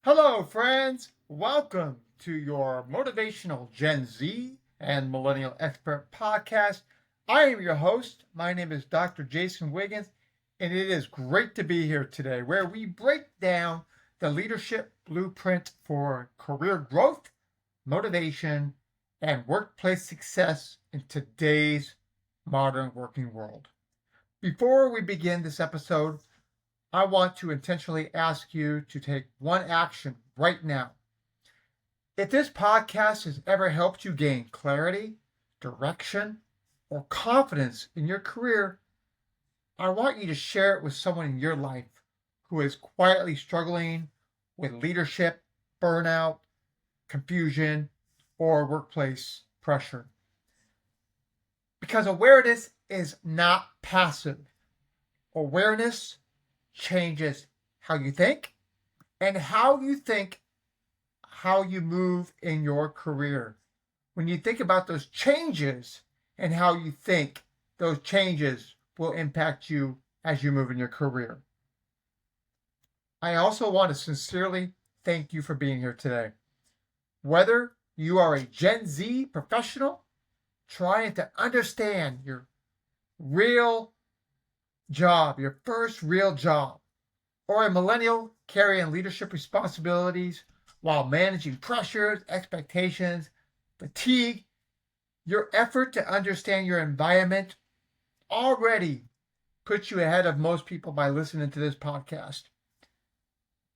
Hello, friends. Welcome to your motivational Gen Z and Millennial Expert podcast. I am your host. My name is Dr. Jason Wiggins, and it is great to be here today where we break down the leadership blueprint for career growth, motivation, and workplace success in today's modern working world. Before we begin this episode, I want to intentionally ask you to take one action right now. If this podcast has ever helped you gain clarity, direction, or confidence in your career, I want you to share it with someone in your life who is quietly struggling with leadership, burnout, confusion, or workplace pressure. Because awareness is not passive. Awareness changes how you think, and how you think, how you move in your career. When you think about those changes and how you think, those changes will impact you as you move in your career. I also want to sincerely thank you for being here today. Whether you are a Gen Z professional trying to understand your real job, your first real job, or a millennial carrying leadership responsibilities while managing pressures, expectations, fatigue, your effort to understand your environment already puts you ahead of most people by listening to this podcast.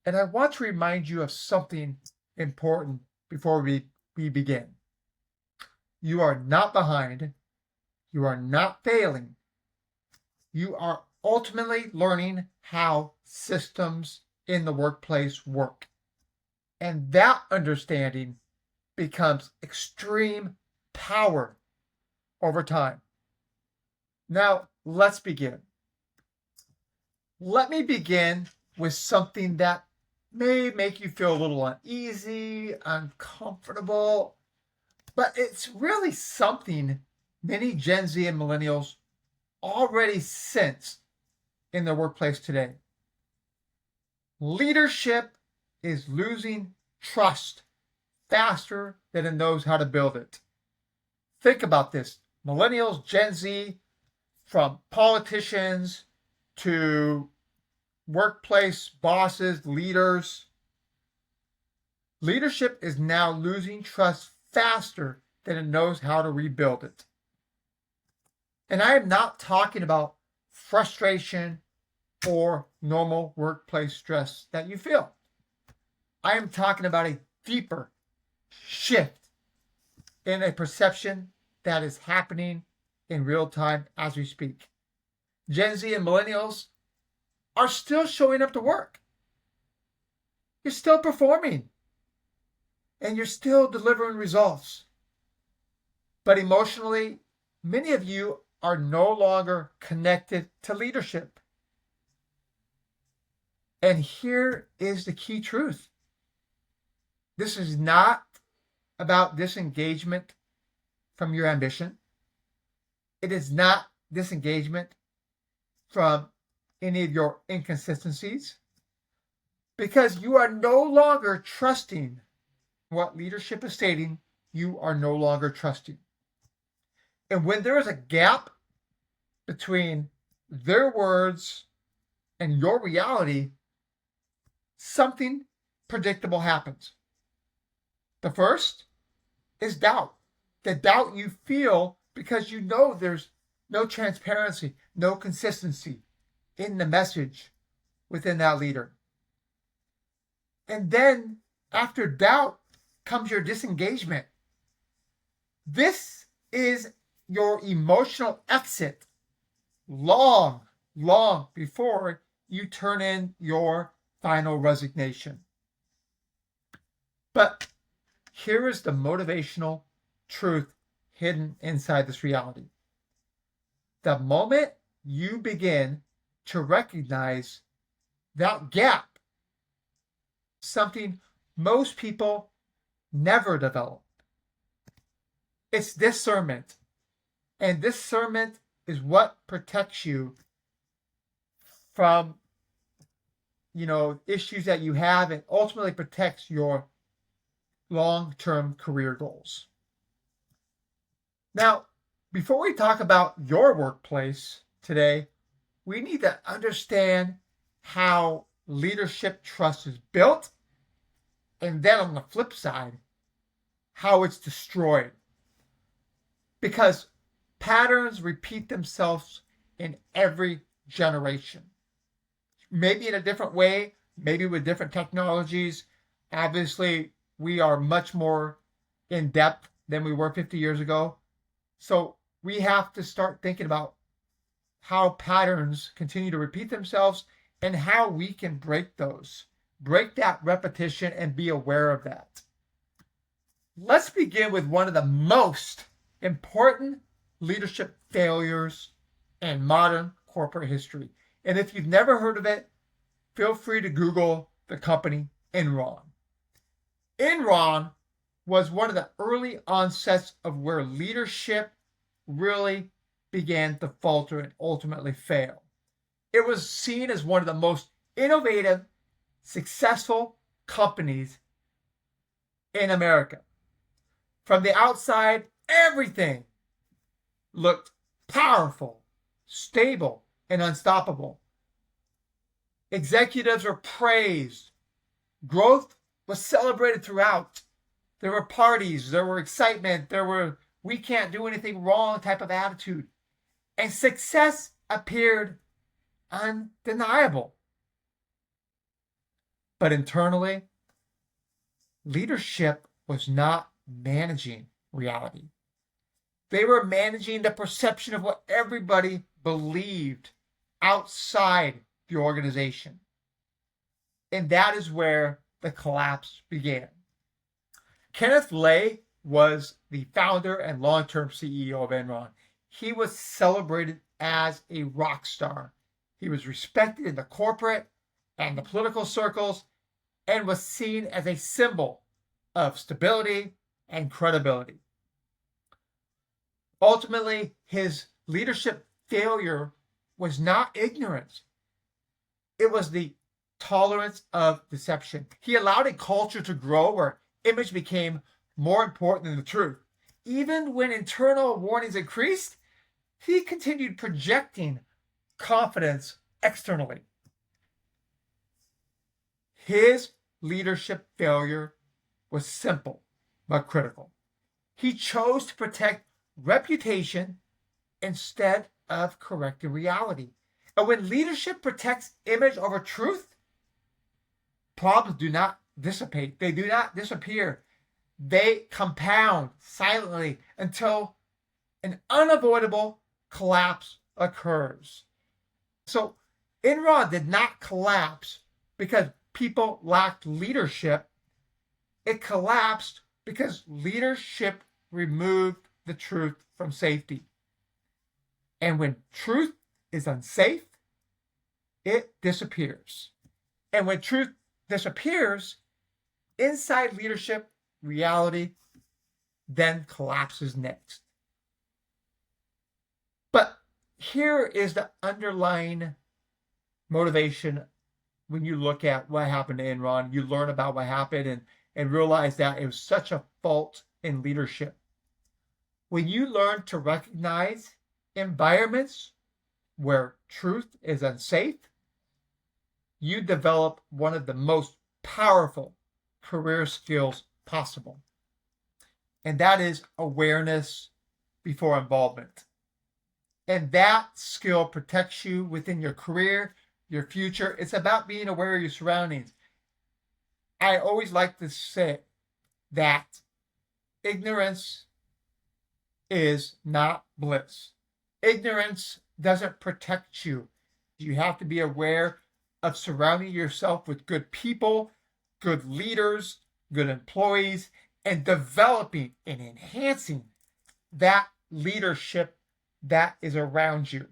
And I want to remind you of something important before we begin. You are not behind. You are not failing. You are ultimately learning how systems in the workplace work. And that understanding becomes extreme power over time. Now, let's begin. Let me begin with something that may make you feel a little uneasy, uncomfortable, but it's really something many Gen Z and millennials already sense in the workplace today. Leadership is losing trust faster than it knows how to build it. Think about this. Millennials, Gen Z, from politicians to workplace bosses, leaders. Leadership is now losing trust faster than it knows how to rebuild it. And I am not talking about frustration or normal workplace stress that you feel. I am talking about a deeper shift in a perception that is happening in real time as we speak. Gen Z and millennials are still showing up to work. You're still performing. And you're still delivering results. But emotionally, many of you are no longer connected to leadership. And here is the key truth. This is not about disengagement from your ambition. It is not disengagement from any of your inconsistencies, because you are no longer trusting what leadership is stating. You are no longer trusting. And when there is a gap between their words and your reality, something predictable happens. The first is doubt. The doubt you feel because you know there's no transparency, no consistency in the message within that leader. And then after doubt comes your disengagement. This is your emotional exit long before you turn in your final resignation. But here is the motivational truth hidden inside this reality. The moment you begin to recognize that gap, something most people never develop, it's discernment. And discernment is what protects you from issues that you have and ultimately protects your long-term career goals. Now, before we talk about your workplace today, we need to understand how leadership trust is built, and then on the flip side, how it's destroyed. Because patterns repeat themselves in every generation. Maybe in a different way, maybe with different technologies. Obviously, we are much more in depth than we were 50 years ago. So we have to start thinking about how patterns continue to repeat themselves and how we can break those, break that repetition and be aware of that. Let's begin with one of the most important leadership failures in modern corporate history. And if you've never heard of it, feel free to Google the company Enron. Enron was one of the early onsets of where leadership really began to falter and ultimately fail. It was seen as one of the most innovative, successful companies in America. From the outside, everything looked powerful, stable, and unstoppable. Executives were praised. Growth was celebrated throughout. There were parties, there were excitement, there were we can't do anything wrong type of attitude. And success appeared undeniable. But internally, leadership was not managing reality. They were managing the perception of what everybody believed outside the organization. And that is where the collapse began. Kenneth Lay was the founder and long-term CEO of Enron. He was celebrated as a rock star. He was respected in the corporate and the political circles and was seen as a symbol of stability and credibility. Ultimately, his leadership failure was not ignorance. It was the tolerance of deception. He allowed a culture to grow where image became more important than the truth. Even when internal warnings increased, he continued projecting confidence externally. His leadership failure was simple but critical. He chose to protect reputation instead of correcting reality. And when leadership protects image over truth, problems do not dissipate. They do not disappear. They compound silently until an unavoidable collapse occurs. So Enron did not collapse because people lacked leadership. It collapsed because leadership removed the truth from safety. And when truth is unsafe, it disappears. And when truth disappears, inside leadership, reality then collapses next. But here is the underlying motivation when you look at what happened to Enron. You learn about what happened and realize that it was such a fault in leadership. When you learn to recognize environments where truth is unsafe, you develop one of the most powerful career skills possible. And that is awareness before involvement. And that skill protects you within your career, your future. It's about being aware of your surroundings. I always like to say that ignorance is not bliss. Ignorance doesn't protect you. You have to be aware of surrounding yourself with good people, good leaders, good employees, and developing and enhancing that leadership that is around you.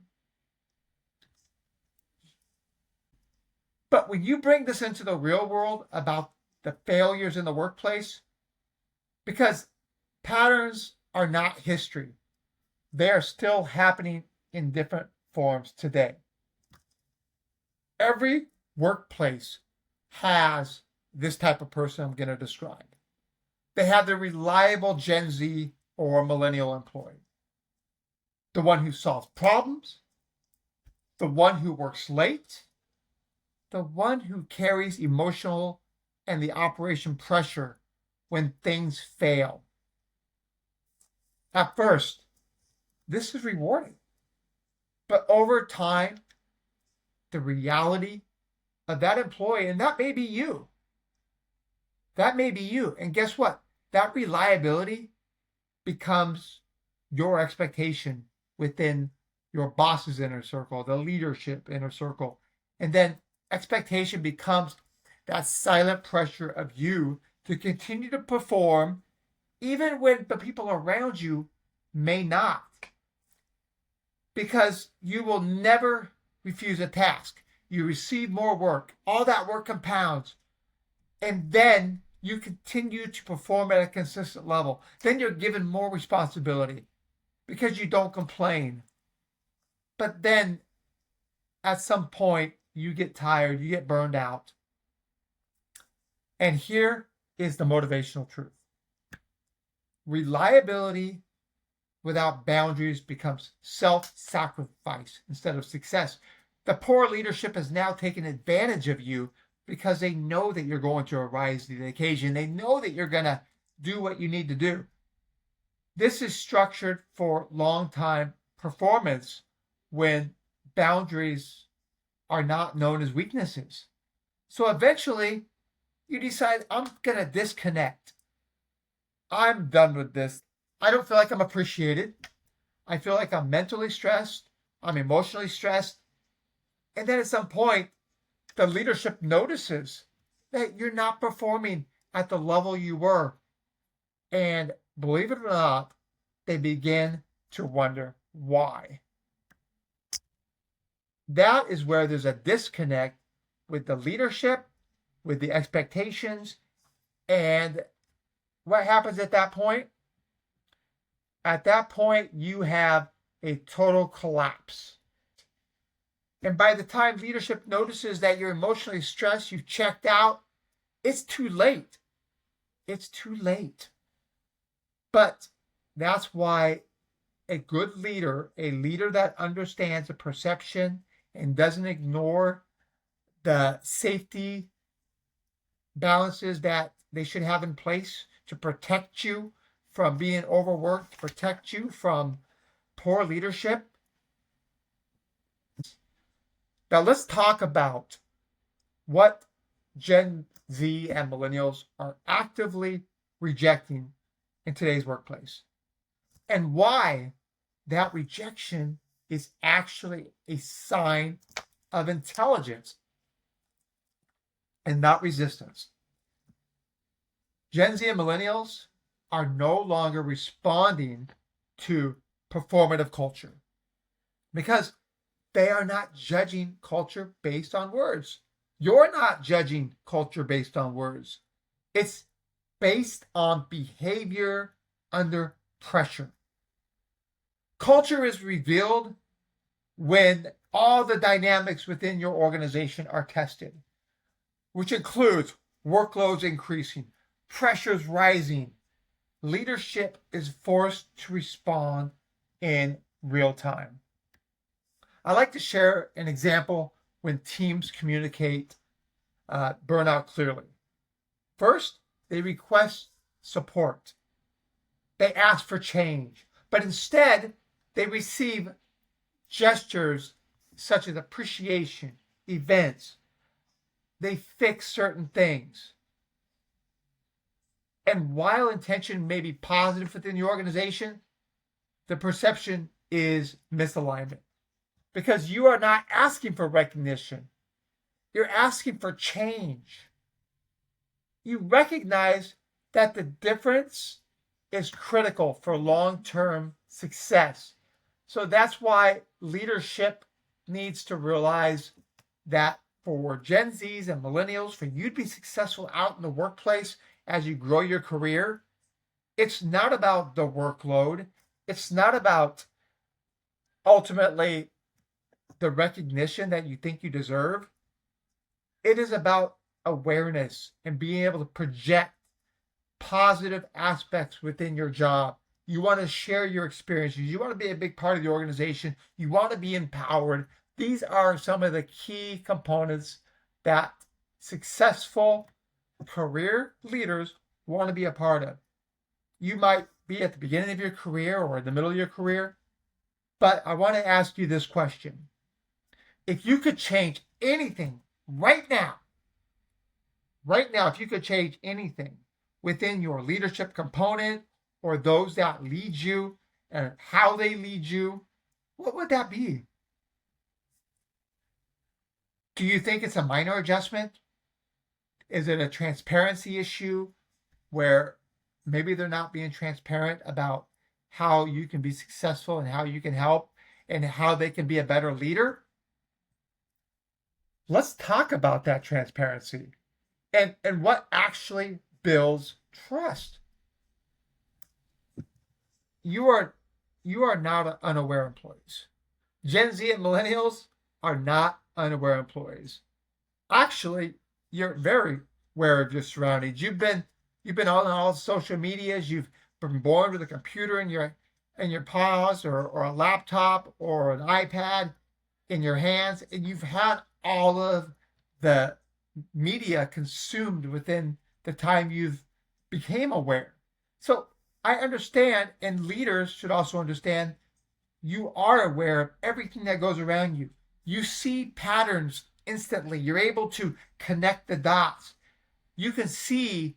But when you bring this into the real world about the failures in the workplace, because patterns are not history, they are still happening in different forms today. Every workplace has this type of person I'm going to describe. They have the reliable Gen Z or millennial employee. The one who solves problems, the one who works late, the one who carries emotional and the operation pressure when things fail. At first, this is rewarding. But over time, the reality of that employee, and that may be you. That may be you. And guess what? That reliability becomes your expectation within your boss's inner circle, the leadership inner circle. And then expectation becomes that silent pressure of you to continue to perform even when the people around you may not. Because you will never refuse a task. You receive more work. All that work compounds. And then you continue to perform at a consistent level. Then you're given more responsibility because you don't complain. But then at some point, you get tired, you get burned out. And here is the motivational truth. Reliability without boundaries becomes self-sacrifice instead of success. The poor leadership has now taken advantage of you because they know that you're going to rise to the occasion. They know that you're going to do what you need to do. This is structured for long-time performance when boundaries are not known as weaknesses. So eventually, you decide, I'm going to disconnect. I'm done with this. I don't feel like I'm appreciated. I feel like I'm mentally stressed. I'm emotionally stressed. And then at some point, the leadership notices that you're not performing at the level you were. And believe it or not, they begin to wonder why. That is where there's a disconnect with the leadership, with the expectations, and what happens at that point? At that point, you have a total collapse. And by the time leadership notices that you're emotionally stressed, you've checked out, it's too late. It's too late. But that's why a good leader, a leader that understands the perception and doesn't ignore the safety balances that they should have in place to protect you from being overworked, to protect you from poor leadership. Now let's talk about what Gen Z and millennials are actively rejecting in today's workplace and why that rejection is actually a sign of intelligence and not resistance. Gen Z and millennials are no longer responding to performative culture because they are not judging culture based on words. You're not judging culture based on words. It's based on behavior under pressure. Culture is revealed when all the dynamics within your organization are tested, which includes workloads increasing, pressures rising. Leadership is forced to respond in real time. I like to share an example when teams communicate burnout clearly. First, they request support. They ask for change, but instead they receive gestures such as appreciation, events. They fix certain things. And while intention may be positive within the organization, the perception is misalignment. Because you are not asking for recognition. You're asking for change. You recognize that the difference is critical for long-term success. So that's why leadership needs to realize that for Gen Zs and millennials, for you to be successful out in the workplace as you grow your career, it's not about the workload. It's not about ultimately the recognition that you think you deserve. It is about awareness and being able to project positive aspects within your job. You want to share your experiences. You want to be a big part of the organization. You want to be empowered. These are some of the key components that successful career leaders want to be a part of. You might be at the beginning of your career or in the middle of your career, but I want to ask you this question. If you could change anything right now, if you could change anything within your leadership component or those that lead you and how they lead you, what would that be? Do you think it's a minor adjustment? Is it a transparency issue where maybe they're not being transparent about how you can be successful and how you can help and how they can be a better leader? Let's talk about that transparency and what actually builds trust. You are not unaware employees. Gen Z and millennials are not unaware employees. Actually, you're very aware of your surroundings. You've been on all social medias. You've been born with a computer in your paws or a laptop or an iPad in your hands, and you've had all of the media consumed within the time you've became aware. So I understand, and leaders should also understand, you are aware of everything that goes around you. You see patterns instantly. You're able to connect the dots. You can see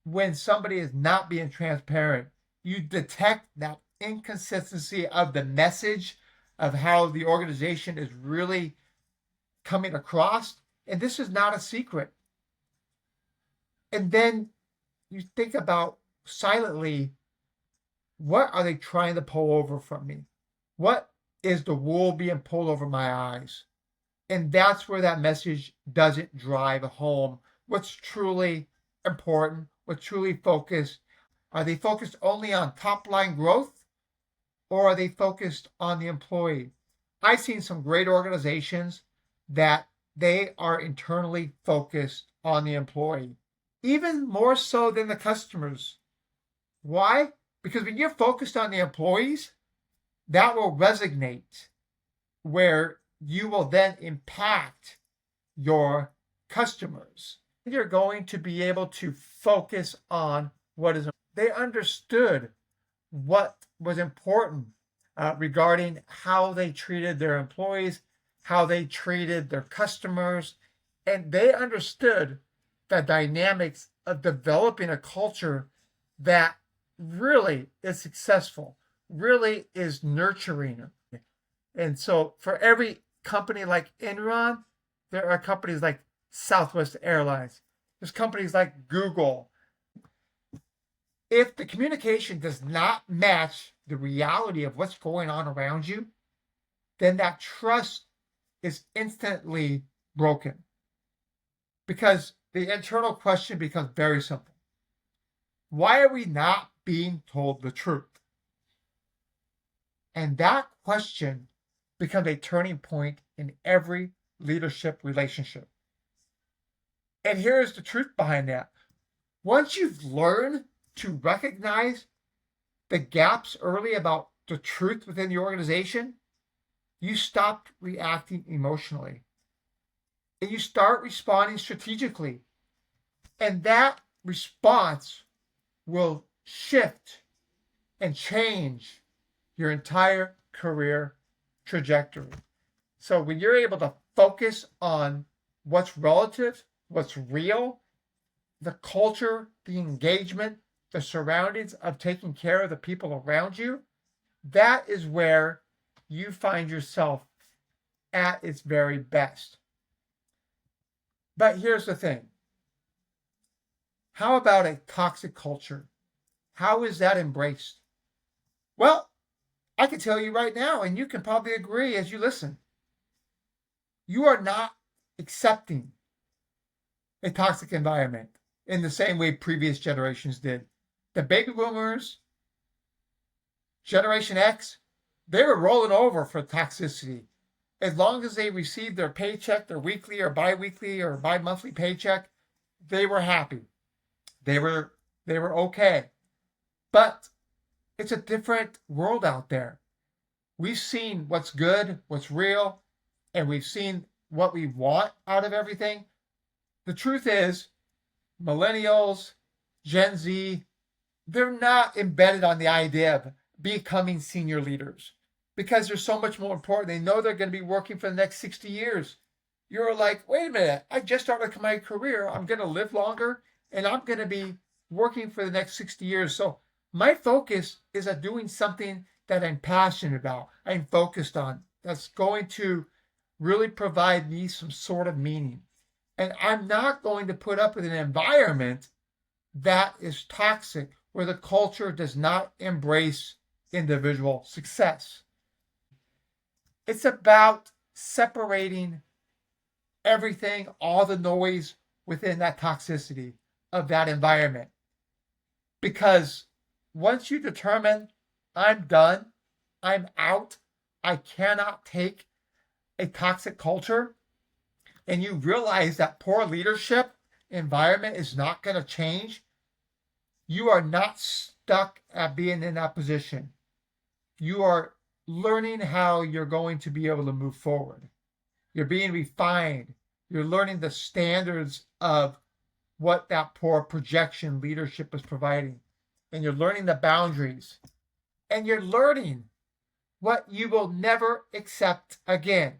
when somebody is not being transparent. You detect that inconsistency of the message of how the organization is really coming across. And this is not a secret. And then you think about silently, what are they trying to pull over from me? What is the wool being pulled over my eyes? And that's where that message doesn't drive home what's truly important, what's truly focused. Are they focused only on top line growth, or are they focused on the employee? I've seen some great organizations that they are internally focused on the employee, even more so than the customers. Why? Because when you're focused on the employees, that will resonate where you will then impact your customers. You're going to be able to focus on what is. They understood what was important regarding how they treated their employees, how they treated their customers, and they understood the dynamics of developing a culture that really is successful, really is nurturing. And so for every company like Enron, there are companies like Southwest Airlines. There's companies like Google. If the communication does not match the reality of what's going on around you, then that trust is instantly broken. Because the internal question becomes very simple. Why are we not being told the truth? And that question becomes a turning point in every leadership relationship. And here's the truth behind that. Once you've learned to recognize the gaps early about the truth within the organization, you stop reacting emotionally and you start responding strategically. And that response will shift and change your entire career trajectory. So when you're able to focus on what's relative, what's real, the culture, the engagement, the surroundings of taking care of the people around you, that is where you find yourself at its very best. But here's the thing. How about a toxic culture? How is that embraced? Well, I can tell you right now, and you can probably agree as you listen, you are not accepting a toxic environment in the same way previous generations did. The baby boomers, Generation X, they were rolling over for toxicity. As long as they received their paycheck, their weekly or biweekly or bi-monthly paycheck, they were happy. They were okay. But it's a different world out there. We've seen what's good, what's real, and we've seen what we want out of everything. The truth is, millennials, Gen Z, they're not embedded on the idea of becoming senior leaders because they're so much more important. They know they're going to be working for the next 60 years. You're like, wait a minute, I just started my career. I'm going to live longer and I'm going to be working for the next 60 years. So my focus is on doing something that I'm passionate about, I'm focused on, that's going to really provide me some sort of meaning. And I'm not going to put up with an environment that is toxic, where the culture does not embrace individual success. It's about separating everything, all the noise within that toxicity of that environment. Because once you determine, I'm done, I'm out, I cannot take a toxic culture, and you realize that poor leadership environment is not going to change, you are not stuck at being in that position. You are learning how you're going to be able to move forward. You're being refined. You're learning the standards of what that poor projection leadership is providing. And you're learning the boundaries. And you're learning what you will never accept again.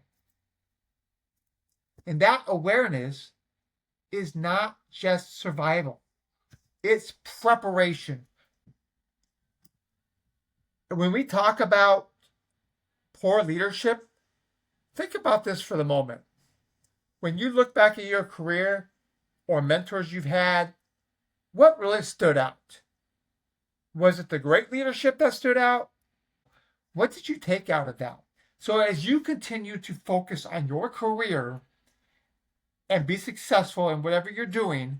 And that awareness is not just survival, it's preparation. When we talk about poor leadership, think about this for the moment. When you look back at your career or mentors you've had, what really stood out? Was it the great leadership that stood out? What did you take out of that? So as you continue to focus on your career and be successful in whatever you're doing,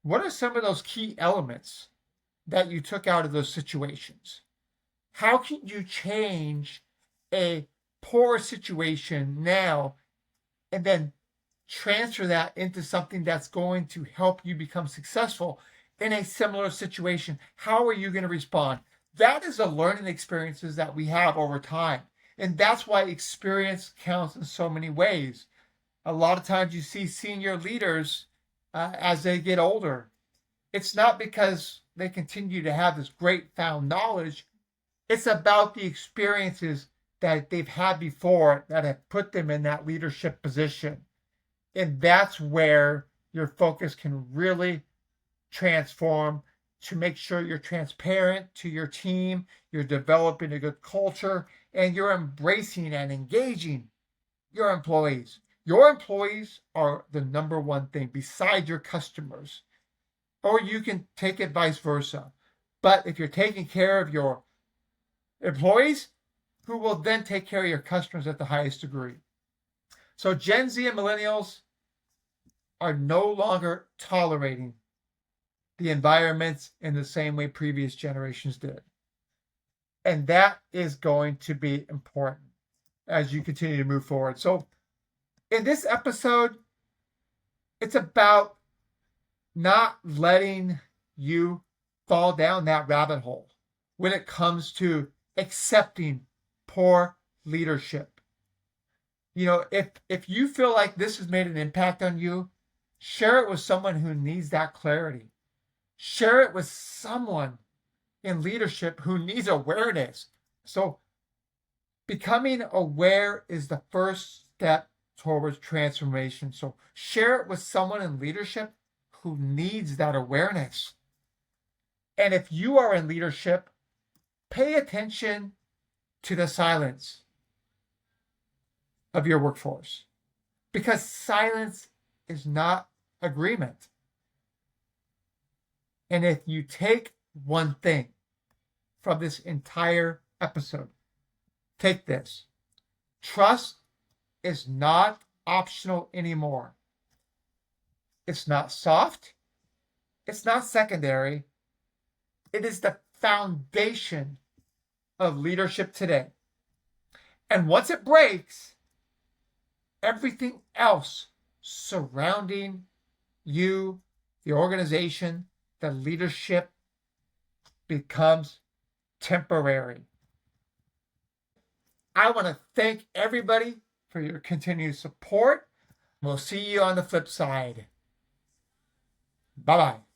what are some of those key elements that you took out of those situations? How can you change a poor situation now and then transfer that into something that's going to help you become successful in a similar situation? How are you going to respond? That is the learning experiences that we have over time. And that's why experience counts in so many ways. A lot of times you see senior leaders as they get older. It's not because they continue to have this great found knowledge. It's about the experiences that they've had before that have put them in that leadership position. And that's where your focus can really transform, to make sure you're transparent to your team, you're developing a good culture, and you're embracing and engaging your employees. Your employees are the number one thing besides your customers. Or you can take it vice versa. But if you're taking care of your employees, who will then take care of your customers at the highest degree. So Gen Z and millennials are no longer tolerating the environments in the same way previous generations did. And that is going to be important as you continue to move forward. So in this episode, it's about not letting you fall down that rabbit hole when it comes to accepting poor leadership. You know, if you feel like this has made an impact on you, share it with someone who needs that clarity. Share it with someone in leadership who needs awareness. So becoming aware is the first step towards transformation. So share it with someone in leadership who needs that awareness. And if you are in leadership, pay attention to the silence of your workforce, because silence is not agreement. And if you take one thing from this entire episode, take this: trust is not optional anymore. It's not soft. It's not secondary. It is the foundation of leadership today. And once it breaks, everything else surrounding you, the organization, the leadership becomes temporary. I want to thank everybody for your continued support. We'll see you on the flip side. Bye bye.